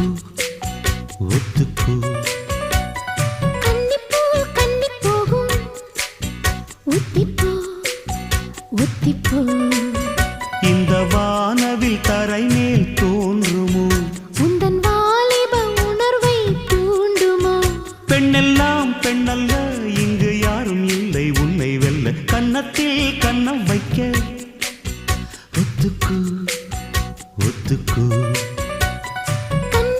ஒத்துக்கோ ஒத்துக்கோ. கன்னிப்பூ கன்னி போகும் ஒத்திப்போ ஒத்திப்போ. இந்த வானவில் தரை மேல் தோன்றுமோ உந்தன் வாலிப உணர்வை தூண்டுமோ. பெண்ணெல்லாம் பெண்ணல்ல இங்கு யாரும் இல்லை உன்னை வெல்ல. கன்னத்தில் கன்னம் வைக்க